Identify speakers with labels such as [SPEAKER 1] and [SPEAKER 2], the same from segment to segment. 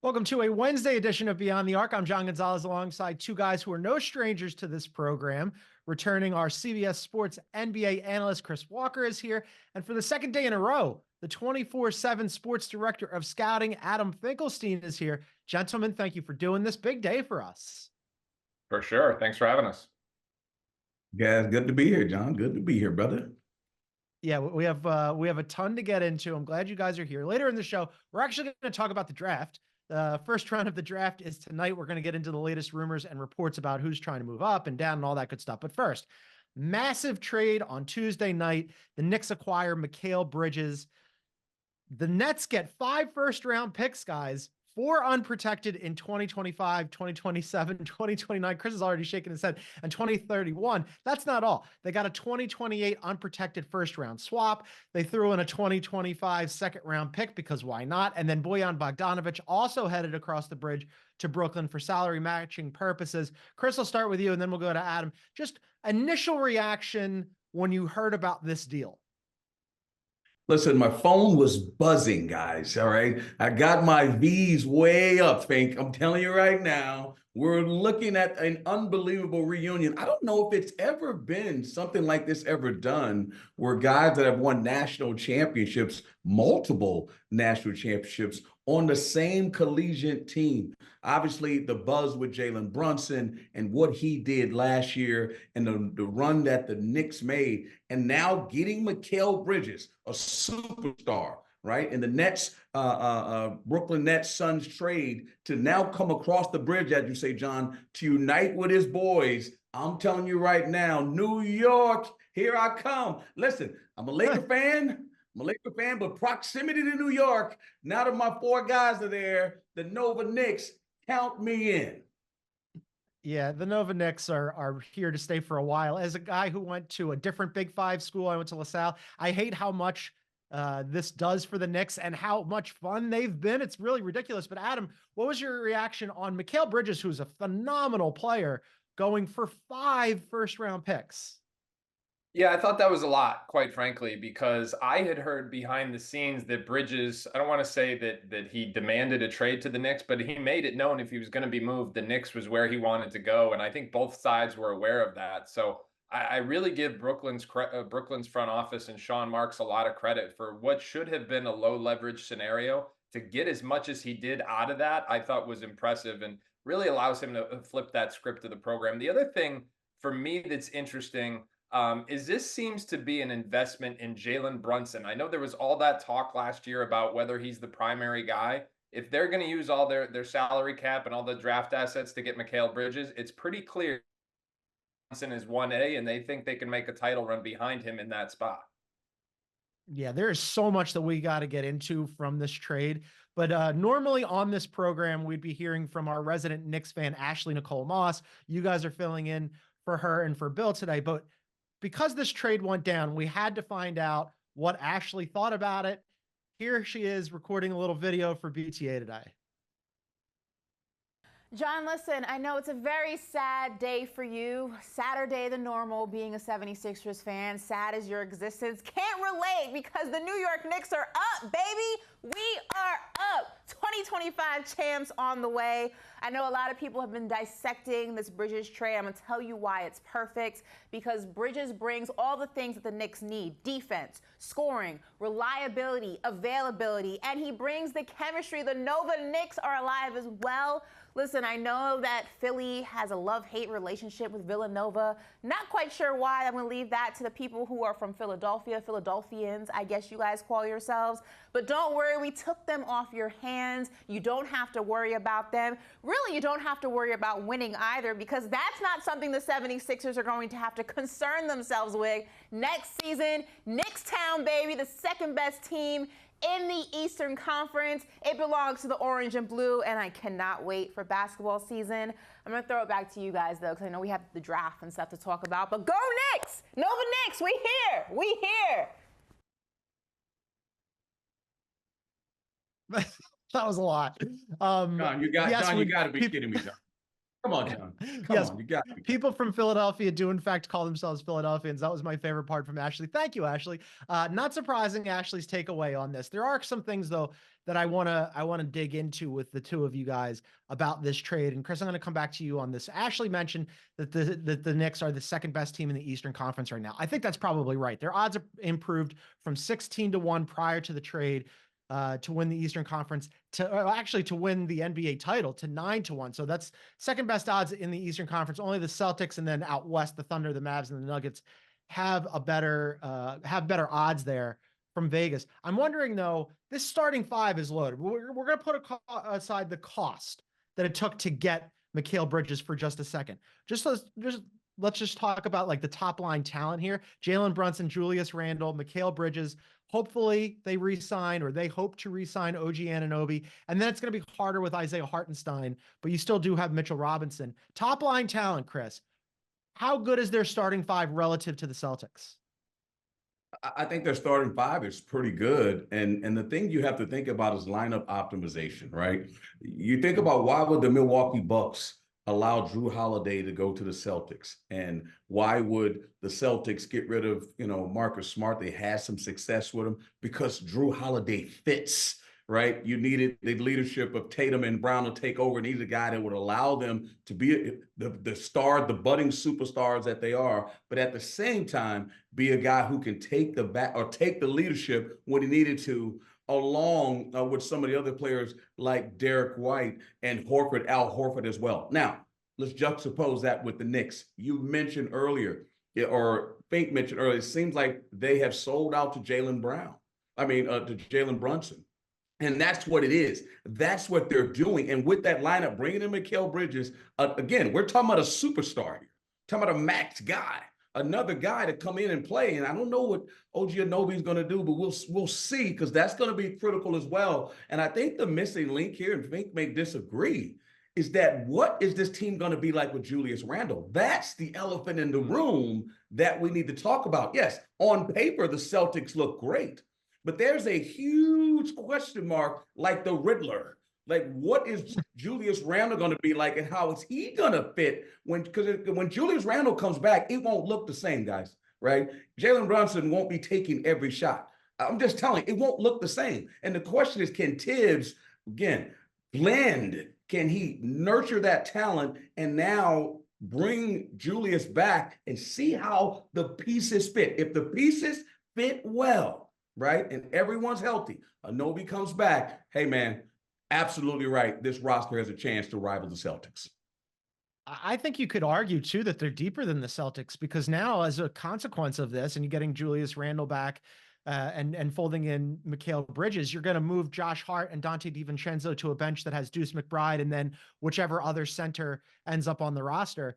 [SPEAKER 1] Welcome to a Wednesday edition of Beyond the Arc. I'm John Gonzalez alongside two guys who are no strangers to this program. Returning our CBS Sports NBA analyst, Chris Walker, is here. And for the second day in a row, the 24/7 sports director of scouting, Adam Finkelstein, is here. Gentlemen, thank you for doing this. Big day for us.
[SPEAKER 2] For sure. Thanks for having us.
[SPEAKER 3] Guys, good to be here, John. Good to be here, brother.
[SPEAKER 1] Yeah, we have a ton to get into. I'm glad you guys are here. Later in the show, we're actually going to talk about the draft. The first round of the draft is tonight. We're going to get into the latest rumors and reports about who's trying to move up and down and all that good stuff. But first, massive trade on Tuesday night. The Knicks acquire Mikal Bridges. The Nets get 5 first-round picks, guys. 4 unprotected in 2025, 2027, 2029. Chris is already shaking his head. And 2031. That's not all. They got a 2028 unprotected first-round swap. They threw in a 2025 second-round pick because why not? And then Bojan Bogdanovic also headed across the bridge to Brooklyn for salary matching purposes. Chris, I'll start with you, and then we'll go to Adam. Just initial reaction when you heard about this deal.
[SPEAKER 3] Listen, my phone was buzzing, guys, all right? I got my V's way up, Fink. I'm telling you right now, we're looking at an unbelievable reunion. I don't know if it's ever been something like this ever done where guys that have won national championships, multiple national championships, on the same collegiate team. Obviously, the buzz with Jalen Brunson and what he did last year and the run that the Knicks made, and now getting Mikal Bridges, a superstar, right? And the Nets, Brooklyn Nets Suns trade to now come across the bridge, as you say, John, to unite with his boys. I'm telling you right now, New York, here I come. Listen, I'm a Laker fan. But proximity to New York, now that my 4 guys are there, the Nova Knicks, count me in.
[SPEAKER 1] Yeah, the Nova Knicks are here to stay for a while. As a guy who went to a different Big 5 school, I went to LaSalle, I hate how much this does for the Knicks and how much fun they've been. It's really ridiculous. But Adam, what was your reaction on Mikal Bridges, who's a phenomenal player, going for 5 first-round picks?
[SPEAKER 2] Yeah, I thought that was a lot, quite frankly, because I had heard behind the scenes that Bridges, I don't want to say that he demanded a trade to the Knicks, but he made it known if he was going to be moved, the Knicks was where he wanted to go. And I think both sides were aware of that. So I really give Brooklyn's front office and Sean Marks a lot of credit for what should have been a low leverage scenario. To get as much as he did out of that, I thought was impressive and really allows him to flip that script of the program. The other thing for me that's interesting is this seems to be an investment in Jalen Brunson. I know there was all that talk last year about whether he's the primary guy. If they're going to use all their salary cap and all the draft assets to get Mikal Bridges, it's pretty clear Brunson is 1A, and they think they can make a title run behind him in that spot.
[SPEAKER 1] Yeah, there is so much that we got to get into from this trade. But normally on this program, we'd be hearing from our resident Knicks fan, Ashley Nicole Moss. You guys are filling in for her and for Bill today. But because this trade went down, we had to find out what Ashley thought about it. Here she is recording a little video for BTA today.
[SPEAKER 4] John, listen, I know it's a very sad day for you. Sadder day than normal being a 76ers fan. Sad as your existence. Can't relate because the New York Knicks are up, baby. We are up. 2025 champs on the way. I know a lot of people have been dissecting this Bridges trade. I'm going to tell you why it's perfect. Because Bridges brings all the things that the Knicks need. Defense, scoring, reliability, availability, and he brings the chemistry. The Nova Knicks are alive as well. Listen, I know that Philly has a love-hate relationship with Villanova. Not quite sure why. I'm going to leave that to the people who are from Philadelphia, Philadelphians, I guess you guys call yourselves. But don't worry, we took them off your hands. You don't have to worry about them. Really, you don't have to worry about winning either because that's not something the 76ers are going to have to concern themselves with. Next season, Knicks Town, baby, the second best team in the Eastern Conference. It belongs to the orange and blue, and I cannot wait for basketball season. I'm going to throw it back to you guys, though, because I know we have the draft and stuff to talk about. But go Knicks! Nova Knicks, we here! We here!
[SPEAKER 1] That was a lot.
[SPEAKER 3] John, you got to be kidding me, John. Come on, John. Come
[SPEAKER 1] Yes,
[SPEAKER 3] on, you got me.
[SPEAKER 1] people from Philadelphia do in fact call themselves Philadelphians. That was my favorite part from Ashley. Thank you, Ashley. Not surprising, Ashley's takeaway on this. There are some things though that I wanna dig into with the two of you guys about this trade. And Chris, I'm gonna come back to you on this. Ashley mentioned that the Knicks are the second best team in the Eastern Conference right now. I think that's probably right. Their odds have improved from 16-1 prior to the trade to win the Eastern Conference, to win the NBA title, to 9-1. So that's second best odds in the Eastern Conference. Only the Celtics, and then out west, the Thunder, the Mavs, and the Nuggets have better odds there from Vegas. I'm wondering though, this starting five is loaded. We're going to put aside the cost that it took to get Mikal Bridges for just a second. Let's just talk about like the top line talent here. Jalen Brunson, Julius Randle, Mikal Bridges. Hopefully they re-sign, or they hope to re-sign OG Anunoby. And then it's going to be harder with Isaiah Hartenstein, but you still do have Mitchell Robinson. Top line talent, Chris. How good is their starting five relative to the Celtics?
[SPEAKER 3] I think their starting five is pretty good. And the thing you have to think about is lineup optimization, right? You think about, why would the Milwaukee Bucks allow Drew Holiday to go to the Celtics? And why would the Celtics get rid of, Marcus Smart? They had some success with him because Drew Holiday fits, right? You needed the leadership of Tatum and Brown to take over. Needed a guy that would allow them to be the star, the budding superstars that they are, but at the same time, be a guy who can take the leadership when he needed to, along with some of the other players like Derek White and Al Horford as well. Now, let's juxtapose that with the Knicks. You mentioned earlier, or Fink mentioned earlier, it seems like they have sold out to Jalen Brunson. And that's what it is. That's what they're doing. And with that lineup, bringing in Mikal Bridges, again, we're talking about a superstar here, talking about a max guy, another guy to come in and play. And I don't know what OG Anunoby is going to do, but we'll see, because that's going to be critical as well. And I think the missing link here, and Fink may disagree, is that what is this team going to be like with Julius Randle? That's the elephant in the room that we need to talk about. Yes, on paper, the Celtics look great, but there's a huge question mark, like the Riddler. Like, what is Julius Randle going to be like, and how is he going to fit? Because when Julius Randle comes back, it won't look the same, guys, right? Jalen Brunson won't be taking every shot. I'm just telling you, it won't look the same. And the question is, can Tibbs, again, blend? Can he nurture that talent and now bring Julius back and see how the pieces fit? If the pieces fit well, right, and everyone's healthy, Anunoby comes back, hey, man, absolutely right. This roster has a chance to rival the Celtics.
[SPEAKER 1] I think you could argue, too, that they're deeper than the Celtics, because now, as a consequence of this, and you're getting Julius Randle back and folding in Mikal Bridges, you're going to move Josh Hart and Dante DiVincenzo to a bench that has Deuce McBride and then whichever other center ends up on the roster.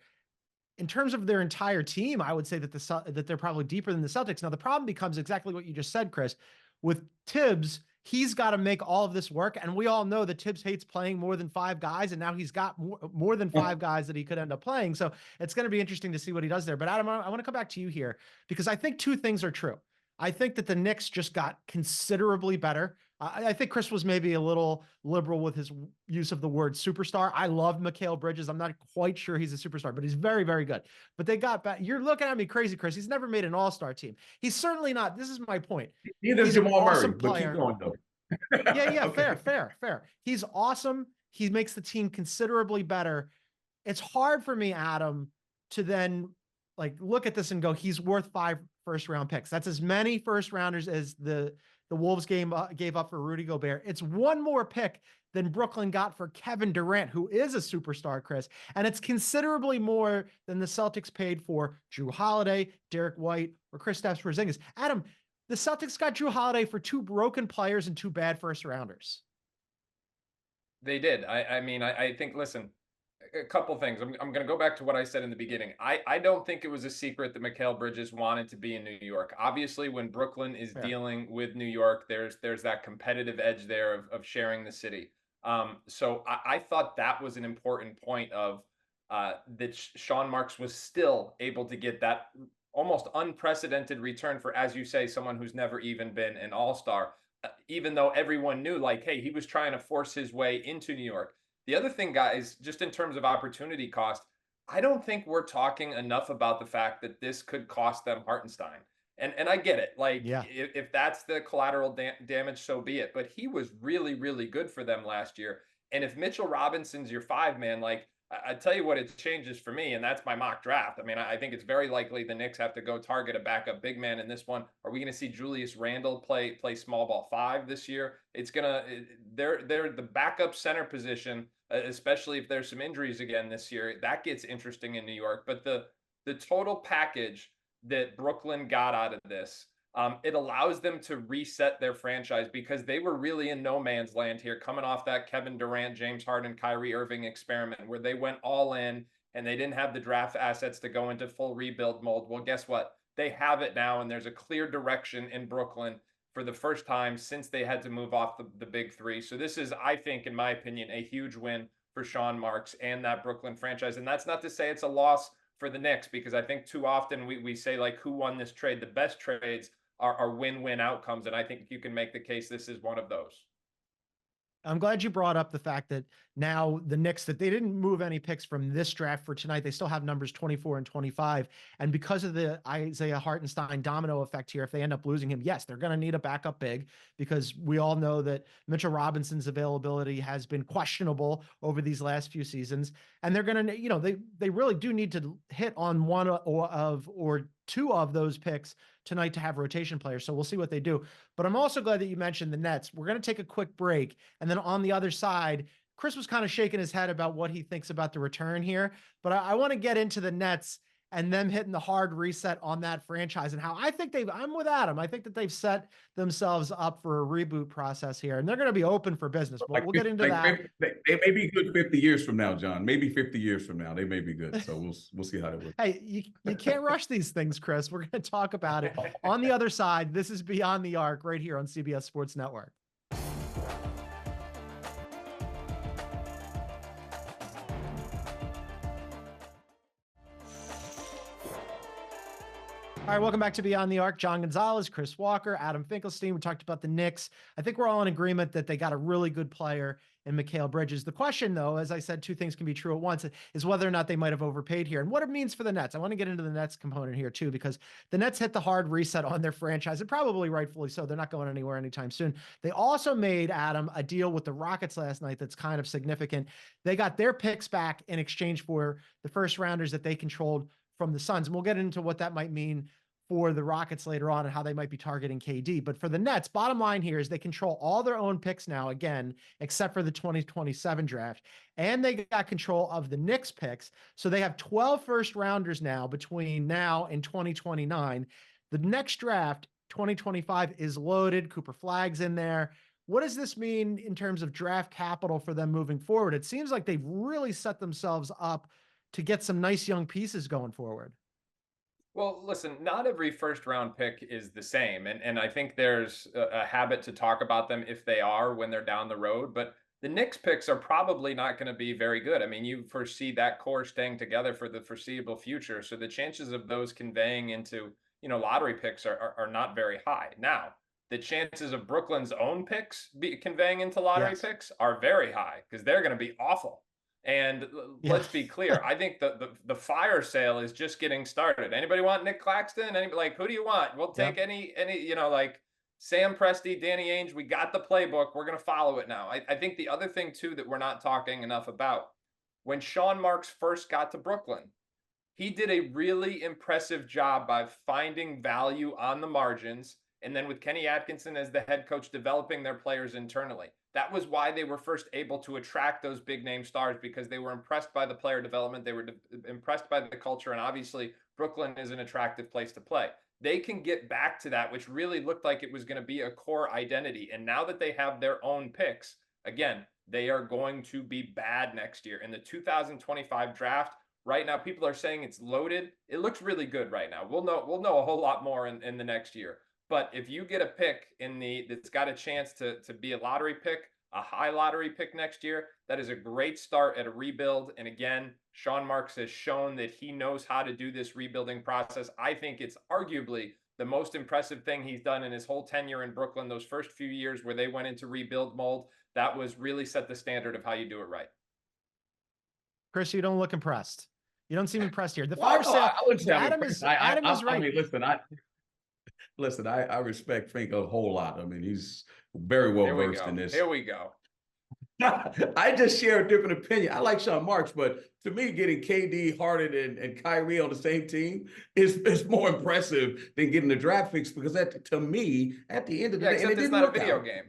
[SPEAKER 1] In terms of their entire team, I would say that they're probably deeper than the Celtics. Now, the problem becomes exactly what you just said, Chris. With Tibbs, he's got to make all of this work. And we all know that Tibbs hates playing more than five guys. And now he's got more than five guys that he could end up playing. So it's going to be interesting to see what he does there. But Adam, I want to come back to you here, because I think two things are true. I think that the Knicks just got considerably better. I think Chris was maybe a little liberal with his use of the word superstar. I love Mikal Bridges. I'm not quite sure he's a superstar, but he's very, very good. But they got back. You're looking at me crazy, Chris. He's never made an all-star team. He's certainly not. This is my point.
[SPEAKER 3] Neither is Jamal Murray, but keep going, though.
[SPEAKER 1] Yeah,
[SPEAKER 3] Okay.
[SPEAKER 1] fair. He's awesome. He makes the team considerably better. It's hard for me, Adam, to then look at this and go, he's worth 5 first-round picks. That's as many first-rounders as the Wolves gave up for Rudy Gobert. It's one more pick than Brooklyn got for Kevin Durant, who is a superstar, Chris. And it's considerably more than the Celtics paid for Drew Holiday, Derek White, or Kristaps Porzingis. Adam, the Celtics got Drew Holiday for 2 broken players and 2 bad first-rounders.
[SPEAKER 2] They did. I think, listen, a couple things. I'm going to go back to what I said in the beginning. I don't think it was a secret that Mikal Bridges wanted to be in New York. Obviously, when Brooklyn is dealing with New York, there's that competitive edge there of sharing the city. So I thought that was an important point of that Sean Marks was still able to get that almost unprecedented return for, as you say, someone who's never even been an all-star, even though everyone knew, hey, he was trying to force his way into New York. The other thing, guys, just in terms of opportunity cost, I don't think we're talking enough about the fact that this could cost them Hartenstein. And I get it. Like,
[SPEAKER 1] Yeah.
[SPEAKER 2] if that's the collateral damage, so be it. But he was really, really good for them last year. And if Mitchell Robinson's your 5-man, like, I tell you what, it changes for me, and that's my mock draft. I mean, I think it's very likely the Knicks have to go target a backup big man in this one. Are we going to see Julius Randle play small ball 5 this year? It's gonna they're the backup center position, especially if there's some injuries again this year. That gets interesting in New York. But the total package that Brooklyn got out of this, it allows them to reset their franchise because they were really in no man's land here, coming off that Kevin Durant, James Harden, Kyrie Irving experiment where they went all in and they didn't have the draft assets to go into full rebuild mold. Well, guess what? They have it now, and there's a clear direction in Brooklyn for the first time since they had to move off the big 3. So this is, I think, in my opinion, a huge win for Sean Marks and that Brooklyn franchise. And that's not to say it's a loss for the Knicks, because I think too often we say, like, who won this trade? The best trades are win-win outcomes, and I think you can make the case this is one of those.
[SPEAKER 1] I'm glad you brought up the fact that now the Knicks, that they didn't move any picks from this draft for tonight. They still have numbers 24 and 25. And because of the Isaiah Hartenstein domino effect here, if they end up losing him, yes, they're going to need a backup big, because we all know that Mitchell Robinson's availability has been questionable over these last few seasons. And they're going to, they really do need to hit on one or two of those picks tonight to have rotation players. So we'll see what they do. But I'm also glad that you mentioned the Nets. We're going to take a quick break. And then on the other side, Chris was kind of shaking his head about what he thinks about the return here. But I want to get into the Nets and them hitting the hard reset on that franchise and how I think I'm with Adam. I think that they've set themselves up for a reboot process here, and they're going to be open for business. But we'll get into that.
[SPEAKER 3] They may be good 50 years from now, John. Maybe 50 years from now, they may be good. So we'll see how that works.
[SPEAKER 1] Hey, you can't rush these things, Chris. We're going to talk about it on the other side. This is Beyond the Arc right here on CBS Sports Network. All right, welcome back to Beyond the Arc. John Gonzalez, Chris Walker, Adam Finkelstein. We talked about the Knicks. I think we're all in agreement that they got a really good player in Mikal Bridges. The question, though, as I said, two things can be true at once, is whether or not they might have overpaid here and what it means for the Nets. I want to get into the Nets component here, too, because the Nets hit the hard reset on their franchise, and probably rightfully so. They're not going anywhere anytime soon. They also made, Adam, a deal with the Rockets last night that's kind of significant. They got their picks back in exchange for the first rounders that they controlled from the Suns. And we'll get into what that might mean for the Rockets later on and how they might be targeting KD. But for the Nets, bottom line here is they control all their own picks now, again, except for the 2027 draft. And they got control of the Knicks picks. So they have 12 first rounders now between now and 2029. The next draft, 2025, is loaded. Cooper Flagg's in there. What does this mean in terms of draft capital for them moving forward? It seems like they've really set themselves up to get some nice young pieces going forward.
[SPEAKER 2] Well, listen, not every first round pick is the same. And I think there's a habit to talk about them if they are when they're down the road. But the Knicks picks are probably not going to be very good. I mean, you foresee that core staying together for the foreseeable future. So the chances of those conveying into, lottery picks are not very high. Now, the chances of Brooklyn's own picks conveying into lottery picks are very high because they're going to be awful. And let's be clear. I think the fire sale is just getting started. Anybody want Nick Claxton? Who do you want? We'll take any, like Sam Presti, Danny Ainge. We got the playbook. We're going to follow it now. I think the other thing, too, that we're not talking enough about, when Sean Marks first got to Brooklyn, he did a really impressive job by finding value on the margins. And then with Kenny Atkinson as the head coach, developing their players internally. That was why they were first able to attract those big name stars, because they were impressed by the player development. They were impressed by the culture. And obviously, Brooklyn is an attractive place to play. They can get back to that, which really looked like it was going to be a core identity. And now that they have their own picks, again, they are going to be bad next year. In the 2025 draft, right now, people are saying it's loaded. It looks really good right now. We'll know a whole lot more in the next year. But if you get a pick that's got a chance to be a lottery pick, a high lottery pick next year, that is a great start at a rebuild. And again, Sean Marks has shown that he knows how to do this rebuilding process. I think it's arguably the most impressive thing he's done in his whole tenure in Brooklyn. Those first few years where they went into rebuild mold, that was really set the standard of how you do it right.
[SPEAKER 1] Chris, you don't look impressed. You don't seem impressed here. The
[SPEAKER 3] Well,
[SPEAKER 1] fire sale.
[SPEAKER 3] I wouldn't say I'm
[SPEAKER 1] Adam
[SPEAKER 3] impressed.
[SPEAKER 1] is Adam is
[SPEAKER 3] I
[SPEAKER 1] right.
[SPEAKER 3] mean, listen, I respect Fink a whole lot. I mean, he's very well versed in this.
[SPEAKER 2] Here we go.
[SPEAKER 3] I just share a different opinion. I like Sean Marks, but to me, getting KD, Harden, and Kyrie on the same team is more impressive than getting the draft picks, because to me, at the end of the day,
[SPEAKER 2] except it's not a video game.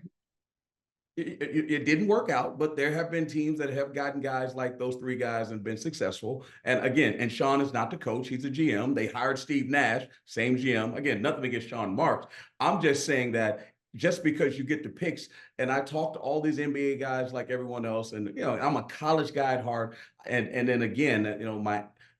[SPEAKER 3] It didn't work out, but there have been teams that have gotten guys like those three guys and been successful. And again, and Sean is not the coach, he's a GM. They hired Steve Nash, same GM. Again, nothing against Sean Marks. I'm just saying that just because you get the picks, and I talk to all these NBA guys like everyone else, and I'm a college guy at heart, and then again,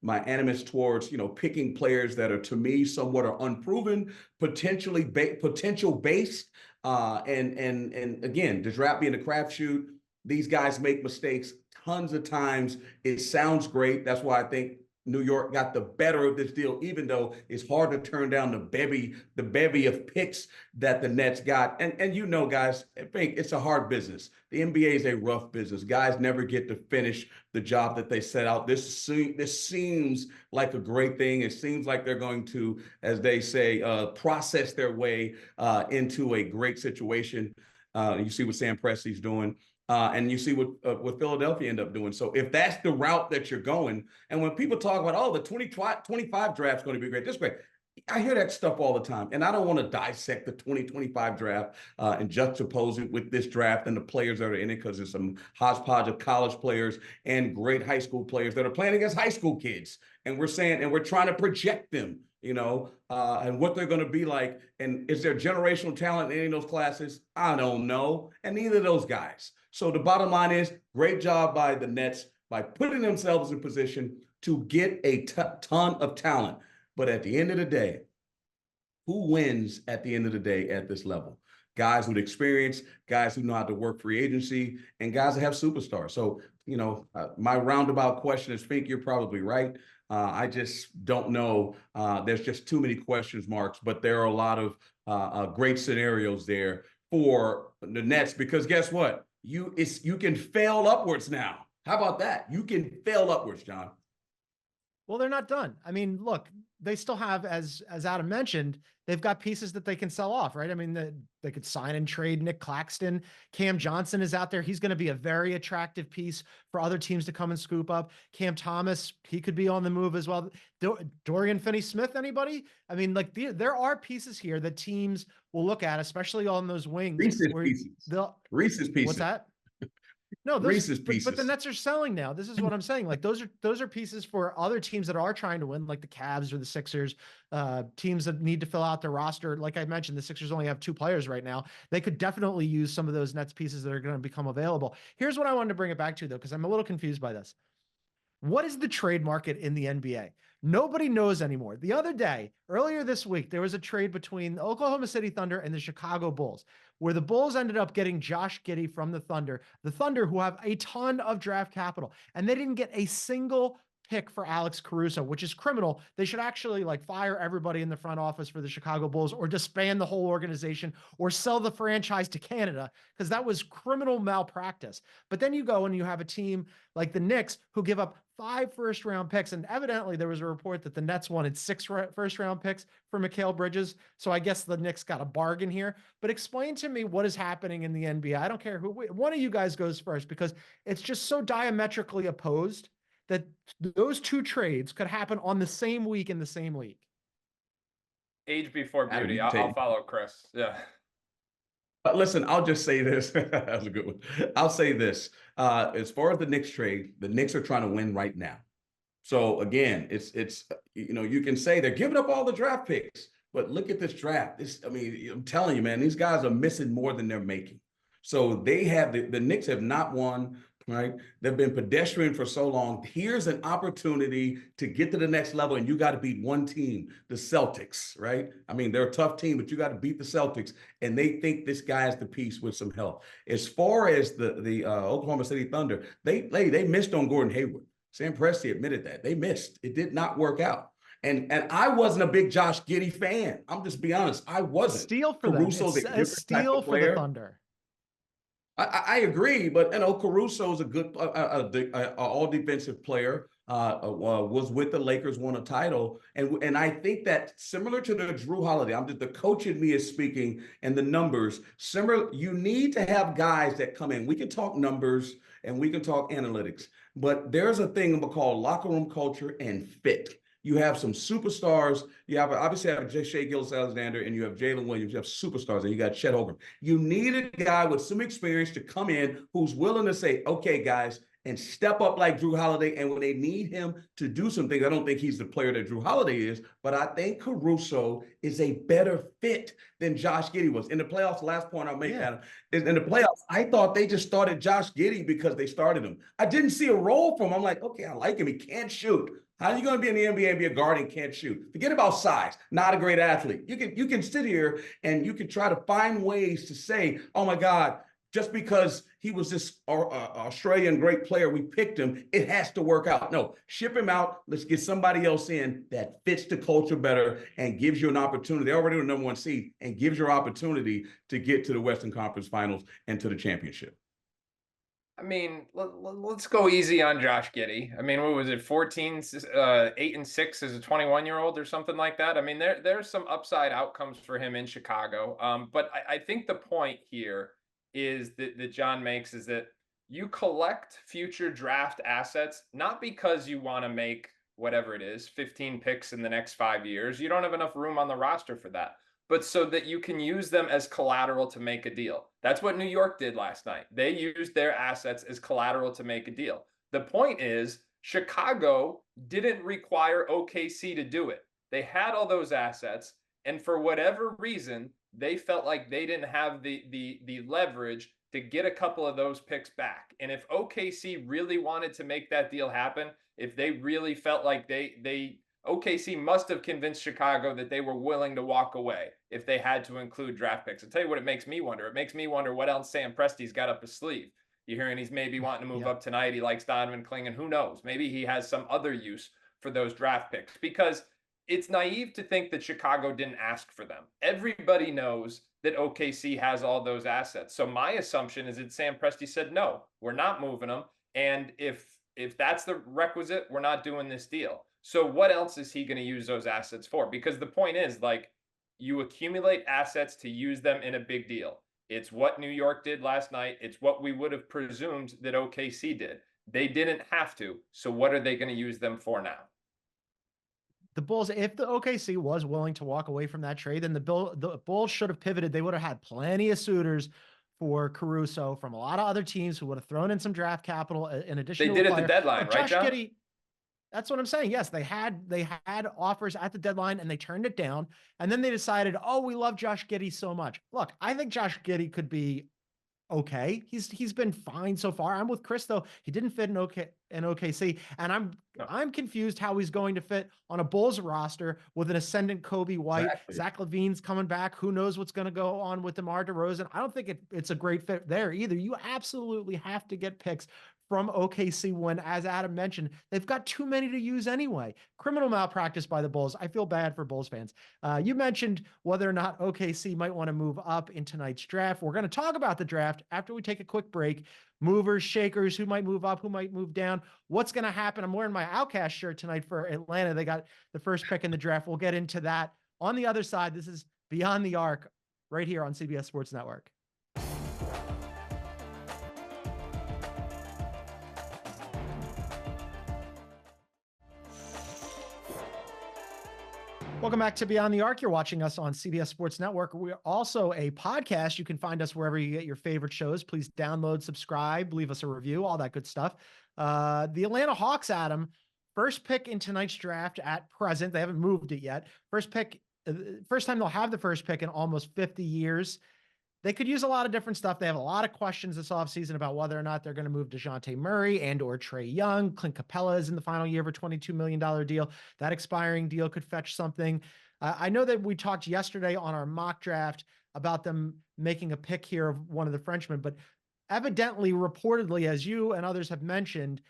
[SPEAKER 3] my animus towards picking players that are, to me, somewhat are unproven, potential based, and again, the draft being a crapshoot, these guys make mistakes tons of times. It sounds great. That's why I think New York got the better of this deal, even though it's hard to turn down the bevy of picks that the Nets got. And guys, I think it's a hard business. The NBA is a rough business. Guys never get to finish the job that they set out. This seems like a great thing. It seems like they're going to, as they say, process their way into a great situation. You see what Sam Presti's doing. And you see what Philadelphia end up doing. So if that's the route that you're going, and when people talk about, the 2025 draft's going to be great, this is great. I hear that stuff all the time. And I don't want to dissect the 2025 draft and juxtapose it with this draft and the players that are in it, because there's some hodgepodge of college players and great high school players that are playing against high school kids. And we're trying to project them, and what they're going to be like. And is there generational talent in any of those classes? I don't know. And neither of those guys. So the bottom line is, great job by the Nets by putting themselves in position to get a ton of talent. But at the end of the day, who wins at the end of the day at this level? Guys with experience, guys who know how to work free agency, and guys that have superstars. So, my roundabout question is, Fink, you're probably right. I just don't know. There's just too many question marks, but there are a lot of great scenarios there for the Nets, because guess what? You can fail upwards now. How about that? You can fail upwards, John.
[SPEAKER 1] Well, they're not done. I mean, look, they still have, as Adam mentioned, they've got pieces that they can sell off, right? I mean, they could sign and trade Nick Claxton. Cam Johnson is out there. He's going to be a very attractive piece for other teams to come and scoop up. Cam Thomas, he could be on the move as well. Dorian Finney-Smith, anybody? I mean, there are pieces here that teams will look at, especially on those wings. Reese's pieces. What's that? No, but the Nets are selling now. This is what I'm saying. Like those are pieces for other teams that are trying to win, like the Cavs or the Sixers, teams that need to fill out their roster. Like I mentioned, the Sixers only have 2 players right now. They could definitely use some of those Nets pieces that are going to become available. Here's what I wanted to bring it back to, though, because I'm a little confused by this. What is the trade market in the NBA? Nobody knows anymore. The other day, earlier this week, there was a trade between the Oklahoma City Thunder and the Chicago Bulls, where the Bulls ended up getting Josh Giddey from the Thunder who have a ton of draft capital, and they didn't get a single pick for Alex Caruso, which is criminal. They should actually fire everybody in the front office for the Chicago Bulls, or disband the whole organization, or sell the franchise to Canada, because that was criminal malpractice. But then you go and you have a team like the Knicks who give up 5 first-round picks, and evidently there was a report that the Nets wanted 6 first-round picks for Mikal Bridges. So I guess the Knicks got a bargain here. But explain to me what is happening in the NBA. I don't care who one of you guys goes first, because it's just so diametrically opposed that those 2 trades could happen on the same week in the same league.
[SPEAKER 2] Age before beauty. I'll follow Chris. Yeah.
[SPEAKER 3] Listen, I'll just say this. That was a good one. I'll say this. As far as the Knicks trade, the Knicks are trying to win right now. So again, it's you can say they're giving up all the draft picks, but look at this draft. I'm telling you, man, these guys are missing more than they're making. So they have the Knicks have not won. Right? They've been pedestrian for so long. Here's an opportunity to get to the next level, and you got to beat one team, the Celtics, right? I mean, they're a tough team, but you got to beat the Celtics, and they think this guy's the piece with some help. As far as the Oklahoma City Thunder, they missed on Gordon Hayward. Sam Presti admitted that. They missed. It did not work out. And I wasn't a big Josh Giddey fan. I'm just being honest. I wasn't.
[SPEAKER 1] Steal for them. It's a steal for the Thunder.
[SPEAKER 3] I agree, but Caruso is a good all defensive player. Was with the Lakers, won a title, and I think that similar to the Drew Holiday, the coach in me is speaking, and the numbers similar. You need to have guys that come in. We can talk numbers and we can talk analytics, but there's a thing called locker room culture and fit. You have some superstars. You have obviously have Shai Gilgeous-Alexander, and you have Jalen Williams. You have superstars, and you got Chet Holmgren. You need a guy with some experience to come in who's willing to say, "Okay, guys," and step up like Drew Holiday. And when they need him to do some things, I don't think he's the player that Drew Holiday is, but I think Caruso is a better fit than Josh Giddey was. In the playoffs, last point I'll make, Adam, is in the playoffs, I thought they just started Josh Giddey because they started him. I didn't see a role from him. I'm like, okay, I like him. He can't shoot. How are you going to be in the NBA and be a guard and can't shoot? Forget about size. Not a great athlete. You can sit here and you can try to find ways to say, oh my God, just because he was this Australian great player, we picked him, it has to work out. No, ship him out. Let's get somebody else in that fits the culture better and gives you an opportunity. They're already the number one seed and gives you an opportunity to get to the Western Conference Finals and to the championship.
[SPEAKER 2] I mean, let's go easy on Josh Giddey. I mean, what was it, 8-6 as a 21-year-old or something like that? I mean, there's some upside outcomes for him in Chicago. But I think the point here is that John makes is that you collect future draft assets, not because you want to make whatever it is, 15 picks in the next 5 years. You don't have enough room on the roster for that, but so that you can use them as collateral to make a deal. That's what New York did last night. They used their assets as collateral to make a deal. The point is, Chicago didn't require OKC to do it. They had all those assets, and for whatever reason, they felt like they didn't have the leverage to get a couple of those picks back. And if OKC really wanted to make that deal happen, if they really felt like OKC must have convinced Chicago that they were willing to walk away if they had to include draft picks. I'll tell you what it makes me wonder. It makes me wonder what else Sam Presti's got up his sleeve. You're hearing he's maybe wanting to move up tonight. He likes Donovan Clingan. Who knows? Maybe he has some other use for those draft picks, because it's naive to think that Chicago didn't ask for them. Everybody knows that OKC has all those assets. So my assumption is that Sam Presti said, no, we're not moving them. And if that's the requisite, we're not doing this deal. So what else is he going to use those assets for? Because the point is, like, you accumulate assets to use them in a big deal. It's what New York did last night. It's what we would have presumed that OKC did. They didn't have to. So what are they going to use them for now?
[SPEAKER 1] The Bulls, if the OKC was willing to walk away from that trade, then the Bulls should have pivoted. They would have had plenty of suitors for Caruso from a lot of other teams who would have thrown in some draft capital in addition.
[SPEAKER 2] They did at the deadline, right, John?
[SPEAKER 1] Giddey, that's what I'm saying. Yes, they had offers at the deadline and they turned it down. And then they decided, oh, we love Josh Giddey so much. Look, I think Josh Giddey could be okay. He's been fine so far. I'm with Chris though. He didn't fit in OKC, and I'm confused how he's going to fit on a Bulls roster with an ascendant Kobe White. Exactly. Zach LaVine's coming back. Who knows what's going to go on with DeMar DeRozan? I don't think it's a great fit there either. You absolutely have to get picks from OKC when, as Adam mentioned, they've got too many to use anyway. Criminal malpractice by the Bulls. I feel bad for Bulls fans. You mentioned whether or not OKC might want to move up in tonight's draft. We're going to talk about the draft after we take a quick break. Movers, shakers, who might move up, who might move down. What's going to happen? I'm wearing my Outcast shirt tonight for Atlanta. They got the first pick in the draft. We'll get into that on the other side. This is Beyond the Arc right here on CBS Sports Network. Welcome back to Beyond the Arc. You're watching us on CBS Sports Network. We're also a podcast. You can find us wherever you get your favorite shows. Please download, subscribe, leave us a review, all that good stuff. The Atlanta Hawks, Adam, first pick in tonight's draft at present. They haven't moved it yet. First time they'll have the first pick in almost 50 years. They could use a lot of different stuff. They have a lot of questions this offseason about whether or not they're going to move DeJounte Murray and or Trae Young. Clint Capella is in the final year of a $22 million deal. That expiring deal could fetch something. I know that we talked yesterday on our mock draft about them making a pick here of one of the Frenchmen, but evidently, reportedly, as you and others have mentioned,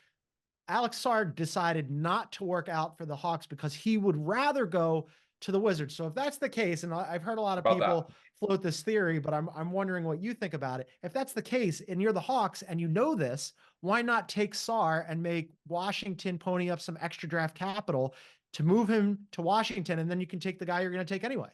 [SPEAKER 1] Alex Sarr decided not to work out for the Hawks because he would rather go to the Wizards. So if that's the case, and I've heard a lot of
[SPEAKER 2] About
[SPEAKER 1] people float this theory, but I'm wondering what you think about it. If that's the case, and you're the Hawks and you know this, why not take Sarr and make Washington pony up some extra draft capital to move him to Washington, and then you can take the guy you're going to take anyway?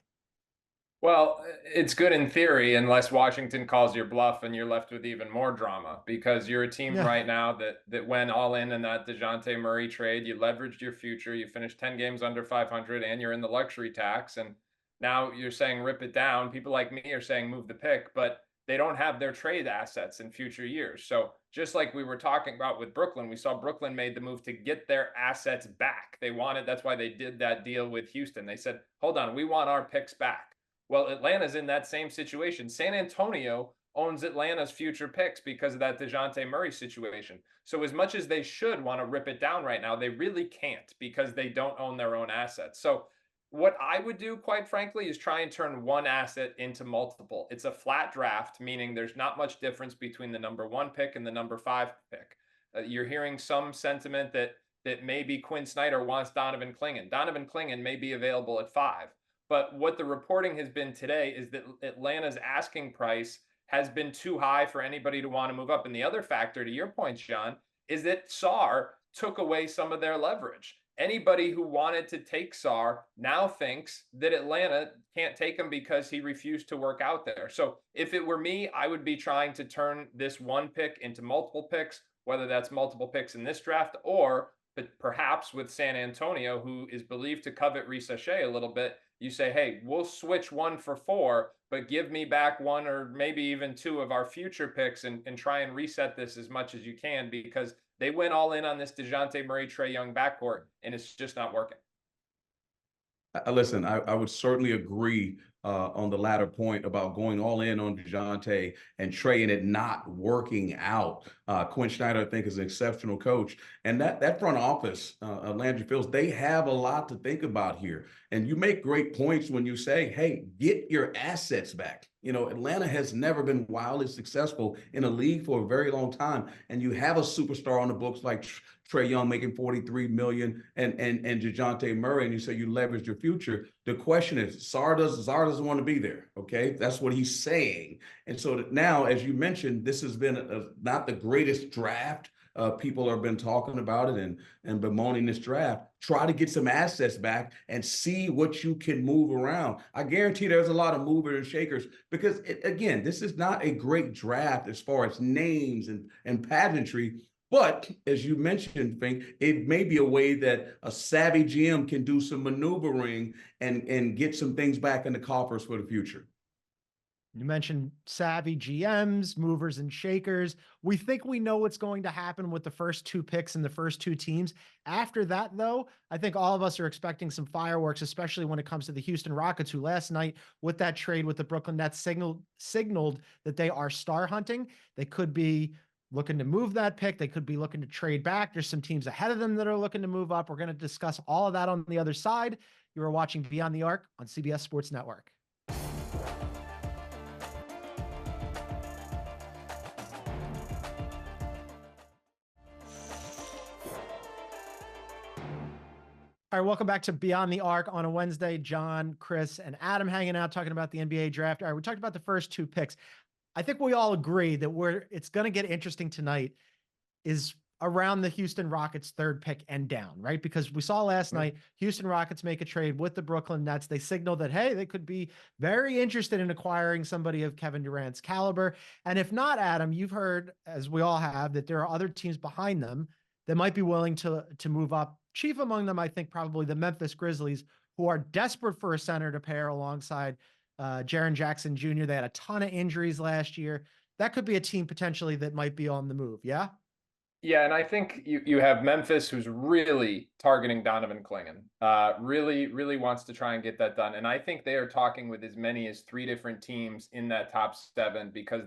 [SPEAKER 2] Well, it's good in theory, unless Washington calls your bluff and you're left with even more drama, because you're a team right now that went all in that DeJounte Murray trade. You leveraged your future. You finished 10 games under 500, and you're in the luxury tax. And now you're saying rip it down. People like me are saying move the pick, but they don't have their trade assets in future years. So just like we were talking about with Brooklyn, we saw Brooklyn made the move to get their assets back. That's why they did that deal with Houston. They said, hold on, we want our picks back. Well, Atlanta's in that same situation. San Antonio owns Atlanta's future picks because of that DeJounte Murray situation. So as much as they should want to rip it down right now, they really can't because they don't own their own assets. So what I would do, quite frankly, is try and turn one asset into multiple. It's a flat draft, meaning there's not much difference between the number 1 pick and the number 5 pick. You're hearing some sentiment that maybe Quinn Snyder wants Donovan Clingan. Donovan Clingan may be available at 5. But what the reporting has been today is that Atlanta's asking price has been too high for anybody to want to move up. And the other factor, to your point, Sean, is that Sarr took away some of their leverage. Anybody who wanted to take Sarr now thinks that Atlanta can't take him because he refused to work out there. So if it were me, I would be trying to turn this 1 pick into multiple picks, whether that's multiple picks in this draft or perhaps with San Antonio, who is believed to covet Risa Shea a little bit. You say, hey, we'll switch 1 for 4, but give me back 1 or maybe even 2 of our future picks and try and reset this as much as you can, because they went all in on this DeJounte Murray, Trae Young backcourt, and it's just not working.
[SPEAKER 3] Listen, I would certainly agree on the latter point about going all in on DeJounte and Trae and it not working out. Quinn Snyder, I think, is an exceptional coach. And that front office, Landry Fields, they have a lot to think about here. And you make great points when you say, hey, get your assets back. You know, Atlanta has never been wildly successful in a league for a very long time. And you have a superstar on the books like Trae Young making $43 million and DeJounte Murray, and you say you leverage your future. The question is, Sarr doesn't want to be there. Okay, that's what he's saying. And so now, as you mentioned, this has been not the greatest draft. People have been talking about it and bemoaning this draft. Try to get some assets back and see what you can move around. I guarantee there's a lot of movers and shakers because, again, this is not a great draft as far as names and pageantry. But as you mentioned, Fink, it may be a way that a savvy GM can do some maneuvering and get some things back in the coffers for the future.
[SPEAKER 1] You mentioned savvy GMs, movers and shakers. We think we know what's going to happen with the first 2 picks and the first 2 teams. After that, though, I think all of us are expecting some fireworks, especially when it comes to the Houston Rockets, who last night with that trade with the Brooklyn Nets signaled that they are star hunting. They could be looking to move that pick. They could be looking to trade back. There's some teams ahead of them that are looking to move up. We're going to discuss all of that on the other side. You are watching Beyond the Arc on CBS Sports Network. All right, welcome back to Beyond the Arc on a Wednesday. John, Chris, and Adam hanging out talking about the NBA draft. All right, we talked about the first 2 picks. I think we all agree that it's going to get interesting tonight is around the Houston Rockets 3rd pick and down, right? Because we saw last night, Houston Rockets make a trade with the Brooklyn Nets. They signaled that, hey, they could be very interested in acquiring somebody of Kevin Durant's caliber. And if not, Adam, you've heard, as we all have, that there are other teams behind them that might be willing to move up. Chief among them, I think, probably the Memphis Grizzlies, who are desperate for a center to pair alongside Jaren Jackson Jr. They had a ton of injuries last year. That could be a team potentially that might be on the move. Yeah.
[SPEAKER 2] Yeah. And I think you have Memphis, who's really targeting Donovan Clingan, really wants to try and get that done. And I think they are talking with as many as 3 different teams in that top 7, because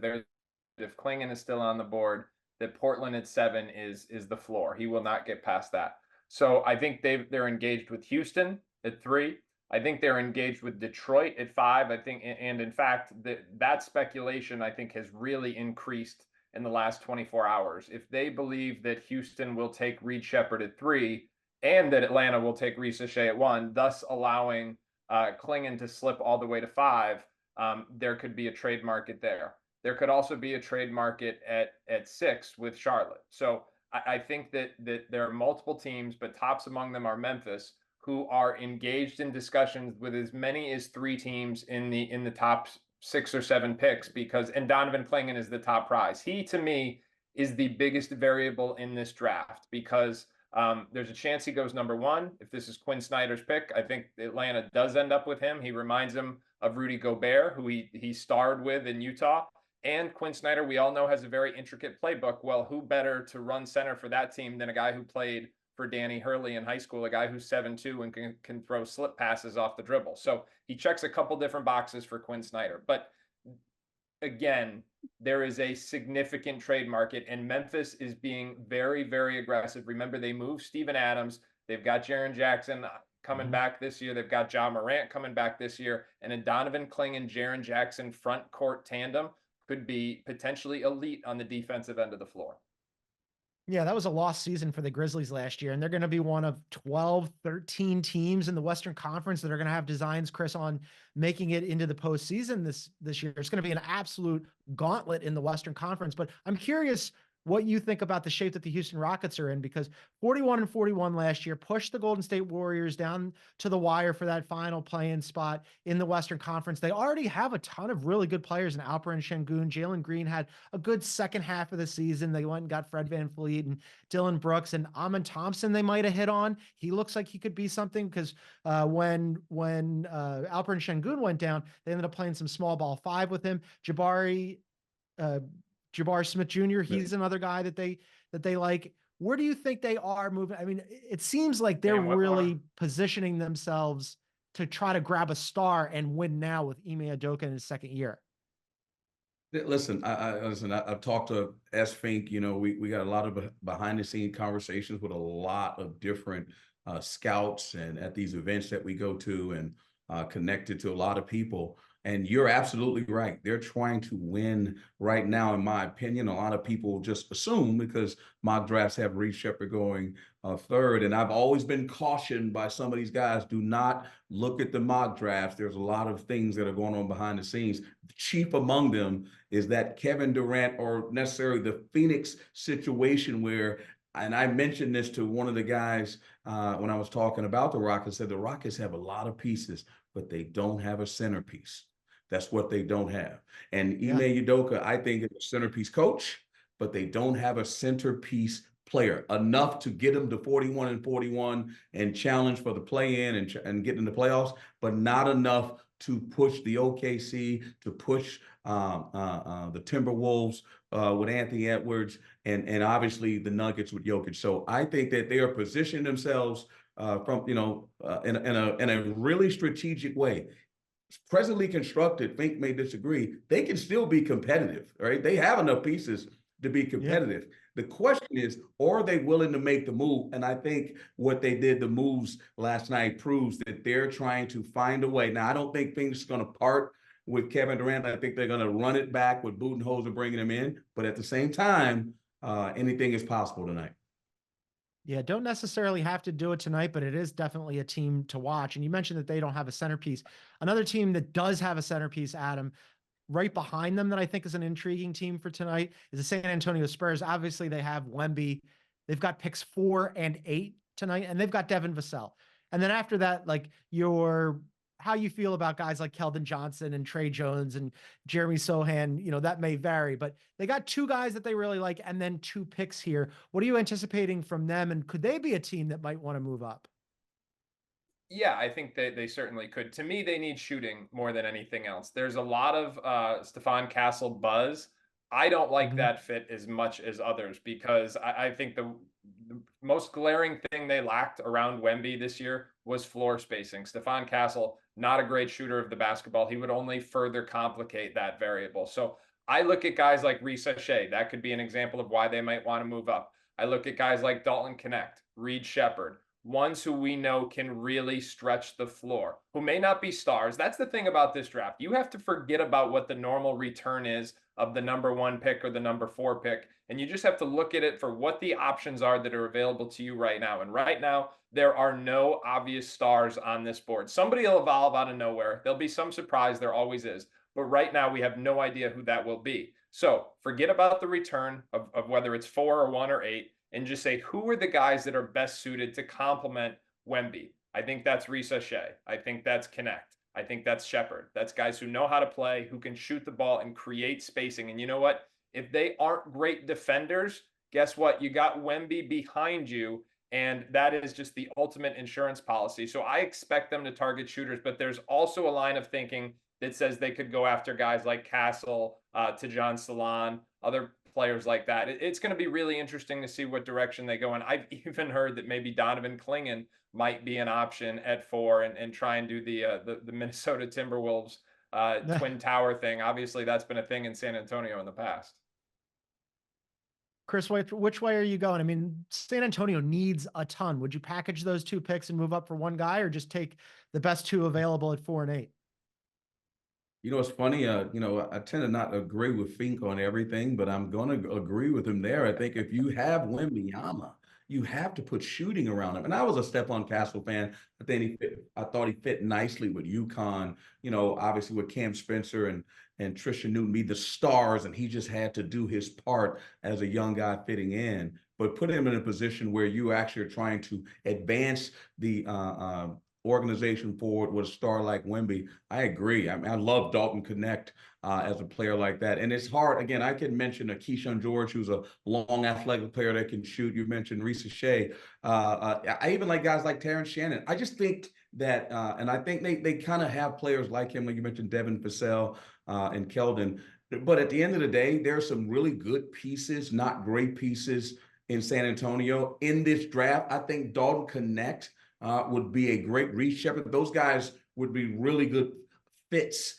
[SPEAKER 2] if Clingan is still on the board, that Portland at 7 is the floor. He will not get past that. So I think they're engaged with Houston at 3. I think they're engaged with Detroit at 5. I think, and in fact, that speculation, I think, has really increased in the last 24 hours. If they believe that Houston will take Reed Shepherd at 3 and that Atlanta will take Risa Shea at 1, thus allowing Klingon to slip all the way to 5, there could be a trade market there. There could also be a trade market at 6 with Charlotte. So I think that there are multiple teams, but tops among them are Memphis, who are engaged in discussions with as many as 3 teams in the top 6 or 7 picks, and Donovan Klingon is the top prize. He, to me, is the biggest variable in this draft because there's a chance he goes number 1. If this is Quinn Snyder's pick, I think Atlanta does end up with him. He reminds him of Rudy Gobert, who he starred with in Utah. And Quinn Snyder, we all know, has a very intricate playbook. Well, who better to run center for that team than a guy who played for Danny Hurley in high school, a guy who's 7'2" and can throw slip passes off the dribble. So he checks a couple different boxes for Quinn Snyder. But again, there is a significant trade market, and Memphis is being very, very aggressive. Remember, they moved Steven Adams. They've got Jaren Jackson coming back this year. They've got Ja Morant coming back this year. And a Donovan Klingon, Jaren Jackson front court tandem could be potentially elite on the defensive end of the floor.
[SPEAKER 1] Yeah, that was a lost season for the Grizzlies last year, and they're going to be one of 12, 13 teams in the Western Conference that are going to have designs, Chris, on making it into the postseason this year. It's going to be an absolute gauntlet in the Western Conference, but I'm curious what you think about the shape that the Houston Rockets are in, because 41-41 last year pushed the Golden State Warriors down to the wire for that final play-in spot in the Western Conference. They already have a ton of really good players in Alperen Sengun. Jalen Green had a good second half of the season. They went and got Fred VanVleet and Dylan Brooks, and Amen Thompson they might have hit on. He looks like he could be something, because when Alperen Sengun went down, they ended up playing some small ball 5 with him. Jabbar Smith Jr., he's another guy that they like. Where do you think they are moving? I mean, it seems like they're really positioning themselves to try to grab a star and win now with Ime Udoka in his second year.
[SPEAKER 3] Listen, I've talked to S. Fink. You know, we got a lot of behind the scene conversations with a lot of different scouts and at these events that we go to, and connected to a lot of people. And you're absolutely right. They're trying to win right now, in my opinion. A lot of people just assume, because mock drafts have Reece Sheppard going 3rd. And I've always been cautioned by some of these guys, do not look at the mock drafts. There's a lot of things that are going on behind the scenes. Chief among them is that Kevin Durant, or necessarily the Phoenix situation where, and I mentioned this to one of the guys when I was talking about the Rockets, said the Rockets have a lot of pieces, but they don't have a centerpiece. That's what they don't have. And Ime Udoka, I think, is a centerpiece coach, but they don't have a centerpiece player enough to get them to 41-41 and challenge for the play-in and get in the playoffs, but not enough to push the OKC, to push the Timberwolves with Anthony Edwards, and obviously the Nuggets with Jokic. So I think that they are positioning themselves in a really strategic way. Presently constructed, Fink may disagree, they can still be competitive, right? They have enough pieces to be competitive. Yeah. The question is, are they willing to make the move? And I think what they did, the moves last night, proves that they're trying to find a way. Now, I don't think Fink's going to part with Kevin Durant. I think they're going to run it back with Budenholzer bringing him in. But at the same time, anything is possible tonight.
[SPEAKER 1] Yeah, don't necessarily have to do it tonight, but it is definitely a team to watch. And you mentioned that they don't have a centerpiece. Another team that does have a centerpiece, Adam, right behind them, that I think is an intriguing team for tonight, is the San Antonio Spurs. Obviously, they have Wemby. They've got picks 4 and 8 tonight, and they've got Devin Vassell. And then after that, like, how you feel about guys like Keldon Johnson and Trey Jones and Jeremy Sohan, that may vary, but they got 2 guys that they really like, and then 2 picks here. What are you anticipating from them? And could they be a team that might want to move up?
[SPEAKER 2] Yeah, I think they certainly could. To me, they need shooting more than anything else. There's a lot of Stephon Castle buzz. I don't like that fit as much as others, because I think the most glaring thing they lacked around Wemby this year was floor spacing. Stephon Castle, not a great shooter of the basketball. He would only further complicate that variable. So I look at guys like Risa Shea. That could be an example of why they might want to move up. I look at guys like Dalton Connect, Reed Shepherd, ones who we know can really stretch the floor, who may not be stars. That's the thing about this draft. You have to forget about what the normal return is of the number 1 pick or the number 4 pick. And you just have to look at it for what the options are that are available to you right now. And right now, there are no obvious stars on this board. Somebody will evolve out of nowhere. There'll be some surprise. There always is. But right now, we have no idea who that will be. So forget about the return of whether it's 4 or 1 or 8, and just say, who are the guys that are best suited to complement Wemby? I think that's Risa Shea. I think that's Connect. I think that's Shepherd. That's guys who know how to play, who can shoot the ball and create spacing. And you know what? If they aren't great defenders, guess what? You got Wemby behind you, and that is just the ultimate insurance policy. So I expect them to target shooters, but there's also a line of thinking that says they could go after guys like Castle, Tajon Salon, other players like that. It's going to be really interesting to see what direction they go in. I've even heard that maybe Donovan Clingan might be an option at 4 and try and do the Minnesota Timberwolves Twin Tower thing. Obviously, that's been a thing in San Antonio in the past.
[SPEAKER 1] Chris, which way are you going? I mean, San Antonio needs a ton. Would you package those 2 picks and move up for one guy, or just take the best 2 available at 4 and 8?
[SPEAKER 3] You know, it's funny, I tend to not agree with Fink on everything, but I'm going to agree with him there. I think if you have Wembanyama, you have to put shooting around him. And I was a Stephon Castle fan. I thought he fit nicely with UConn, obviously with Cam Spencer and Trisha Newton be the stars, and he just had to do his part as a young guy fitting in. But put him in a position where you actually are trying to advance the organization forward with a star like Wemby. I agree. I mean, I love Dalton Connect as a player like that. And it's hard. Again, I can mention a Keyshawn George, who's a long athletic player that can shoot. You mentioned Risa Shea. I even like guys like Terrence Shannon. I just think that, and I think they kind of have players like him, like you mentioned, Devin Vassell and Keldon. But at the end of the day, there are some really good pieces, not great pieces in San Antonio in this draft. I think Dalton Connect would be a great Reece Shepherd. Those guys would be really good fits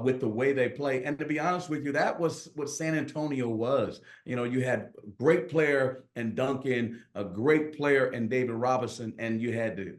[SPEAKER 3] with the way they play. And to be honest with you, that was what San Antonio was. You had a great player in Duncan, a great player in David Robinson, and you had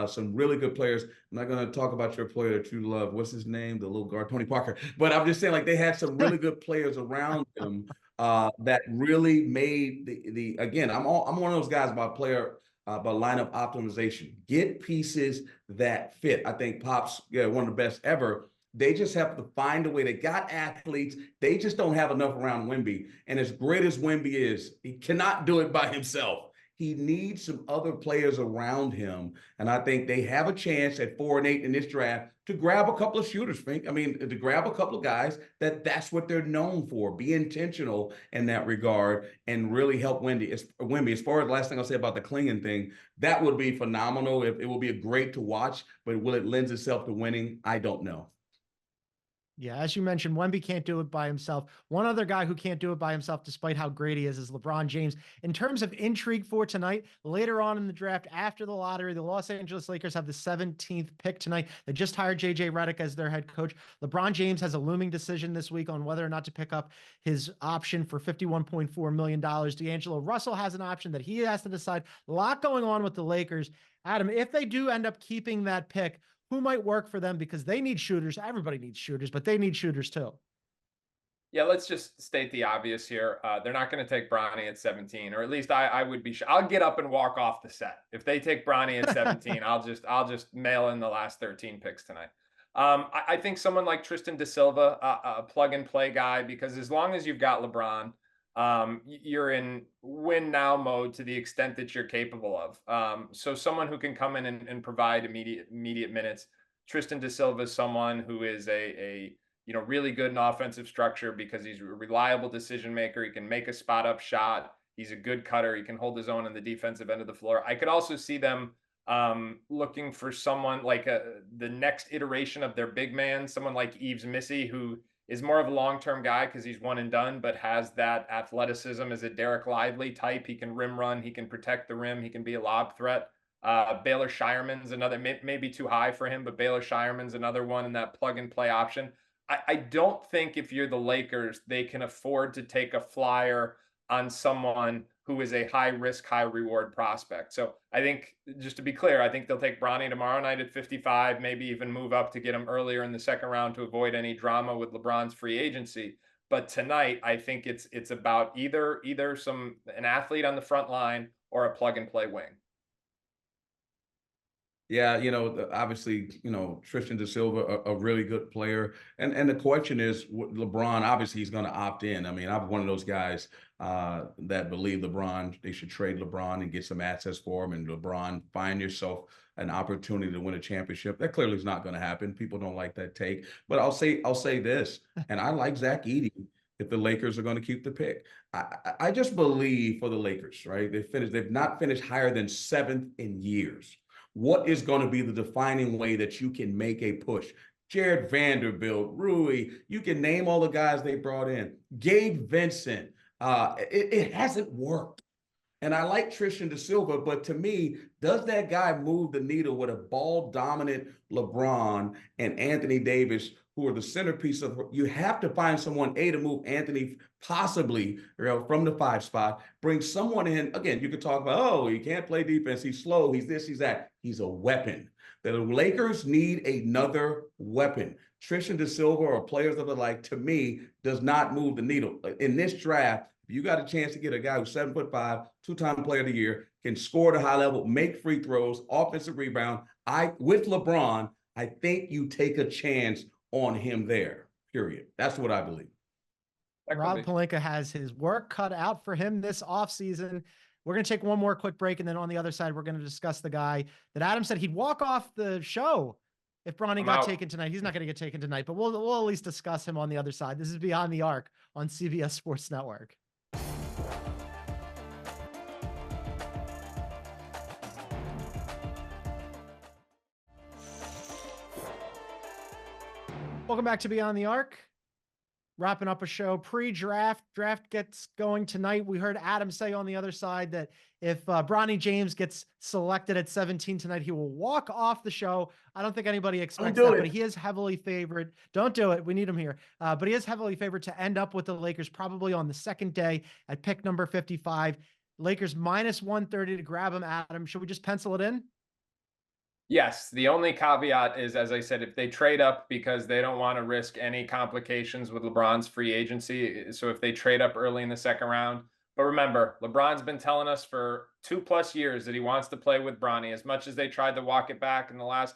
[SPEAKER 3] some really good players. I'm not going to talk about your player that you love. What's his name? The little guard, Tony Parker. But I'm just saying, like, they had some really good players around them that really made the again, I'm one of those guys about player by lineup optimization. Get pieces that fit. I think Pop's one of the best ever. They just have to find a way. They got athletes. They just don't have enough around Wemby. And as great as Wemby is, he cannot do it by himself. He needs some other players around him. And I think they have a chance at 4 and 8 in this draft to grab a couple of shooters, Fink. I mean, to grab a couple of guys that's what they're known for. Be intentional in that regard and really help Wemby. As far as the last thing I'll say about the Clingan thing, that would be phenomenal. It will be great to watch, but will it lend itself to winning? I don't know.
[SPEAKER 1] Yeah, as you mentioned, Wemby can't do it by himself. One other guy who can't do it by himself, despite how great he is LeBron James. In terms of intrigue for tonight, later on in the draft, after the lottery, the Los Angeles Lakers have the 17th pick tonight. They just hired J.J. Redick as their head coach. LeBron James has a looming decision this week on whether or not to pick up his option for $51.4 million. D'Angelo Russell has an option that he has to decide. A lot going on with the Lakers. Adam, if they do end up keeping that pick, who might work for them? Because they need shooters. Everybody needs shooters, but they need shooters too.
[SPEAKER 2] Yeah, let's just state the obvious here. They're not going to take Bronny at 17, or at least I would be. I'll get up and walk off the set if they take Bronny at 17. I'll just mail in the last 13 picks tonight. I think someone like Tristan Da Silva, a plug and play guy, because as long as you've got LeBron, you're in win now mode to the extent that you're capable of. So someone who can come in and provide immediate minutes. Tristan Da Silva is someone who is a really good in offensive structure because he's a reliable decision maker. He can make a spot up shot. He's a good cutter. He can hold his own on the defensive end of the floor. I could also see them looking for someone like the next iteration of their big man, someone like Yves Missy, who is more of a long-term guy because he's one and done, but has that athleticism as a Derek Lively type. He can rim run. He can protect the rim. He can be a lob threat. Baylor Shireman's another, maybe too high for him, but Baylor Shireman's another one in that plug and play option. I don't think if you're the Lakers, they can afford to take a flyer on someone who is a high risk, high reward prospect. So I think, just to be clear, I think they'll take Bronny tomorrow night at 55, maybe even move up to get him earlier in the second round to avoid any drama with LeBron's free agency. But tonight, I think it's about either an athlete on the front line or a plug and play wing.
[SPEAKER 3] Yeah, obviously, Tristan da Silva, a really good player. And the question is, LeBron, obviously, he's going to opt in. I mean, I'm one of those guys that believe they should trade LeBron and get some assets for him. And LeBron, find yourself an opportunity to win a championship. That clearly is not going to happen. People don't like that take. But I'll say this, and I like Zach Edey if the Lakers are going to keep the pick. I just believe for the Lakers, right? They've not finished higher than 7th in years. What is going to be the defining way that you can make a push? Jared Vanderbilt, Rui, you can name all the guys they brought in. Gabe Vincent, it hasn't worked. And I like Tristan da Silva, but to me, does that guy move the needle with a ball-dominant LeBron and Anthony Davis, who are the centerpiece of? You have to find someone, to move Anthony possibly from the 5 spot, bring someone in. Again, you could talk about, oh, he can't play defense, he's slow, he's this, he's that. He's a weapon. The Lakers need another weapon. Tristan da Silva or players of the like, to me, does not move the needle. In this draft, if you got a chance to get a guy who's 7'5", 2-time player of the year, can score at a high level, make free throws, offensive rebound, with LeBron, I think you take a chance on him there, period. That's what I believe.
[SPEAKER 1] Rob Pelinka has his work cut out for him this offseason. We're going to take one more quick break, and then on the other side, we're going to discuss the guy that Adam said he'd walk off the show if Bronny got taken tonight. He's not going to get taken tonight, but we'll at least discuss him on the other side. This is Beyond the Arc on CBS Sports Network. Welcome back to Beyond the Arc. Wrapping up a show pre-draft. Draft gets going tonight. We heard Adam say on the other side that if Bronny James gets selected at 17 tonight, he will walk off the show. I don't think anybody expects that, but he is heavily favored. Don't do it. We need him here. But he is heavily favored to end up with the Lakers probably on the second day at pick number 55. Lakers minus 130 to grab him, Adam. Should we just pencil it in?
[SPEAKER 2] Yes. The only caveat is, as I said, if they trade up because they don't want to risk any complications with LeBron's free agency. So if they trade up early in the second round, but remember, LeBron's been telling us for 2+ years that he wants to play with Bronny. As much as they tried to walk it back in the last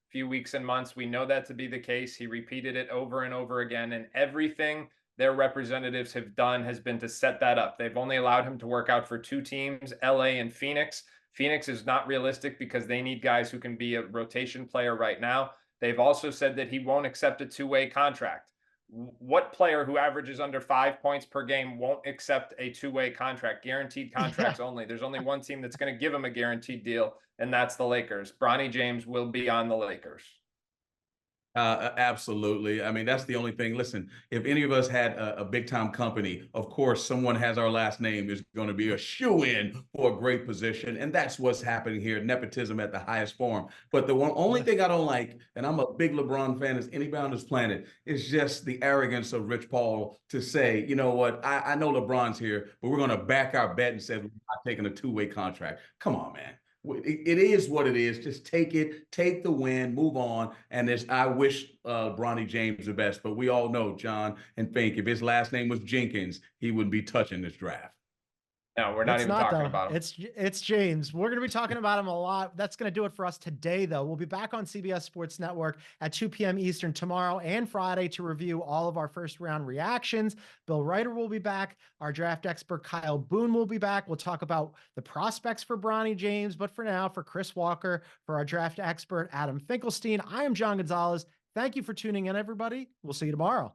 [SPEAKER 2] few weeks and months, we know that to be the case. He repeated it over and over again, and everything their representatives have done has been to set that up. They've only allowed him to work out for 2 teams, LA and Phoenix. Phoenix is not realistic because they need guys who can be a rotation player right now. They've also said that he won't accept a 2-way contract. What player who averages under 5 points per game won't accept a 2-way contract? Guaranteed contracts only. There's only one team that's going to give him a guaranteed deal, and that's the Lakers. Bronny James will be on the Lakers.
[SPEAKER 3] Absolutely. I mean, that's the only thing. Listen, if any of us had a big time company, of course, someone has our last name is going to be a shoe-in for a great position. And that's what's happening here. Nepotism at the highest form. But the only thing I don't like, and I'm a big LeBron fan as anybody on this planet, is just the arrogance of Rich Paul to say, you know what, I know LeBron's here, but we're going to back our bet and say we're not taking a 2-way contract. Come on, man. It is what it is. Just take it, take the win, move on. And I wish Bronny James the best, but we all know, John and Fink, if his last name was Jenkins, he wouldn't be touching this draft.
[SPEAKER 2] No, we're not even talking about him.
[SPEAKER 1] It's James. We're going to be talking about him a lot. That's going to do it for us today, though. We'll be back on CBS Sports Network at 2 p.m. Eastern tomorrow and Friday to review all of our first-round reactions. Bill Ryder will be back. Our draft expert, Kyle Boone, will be back. We'll talk about the prospects for Bronny James. But for now, for Chris Walker, for our draft expert, Adam Finkelstein, I am John Gonzalez. Thank you for tuning in, everybody. We'll see you tomorrow.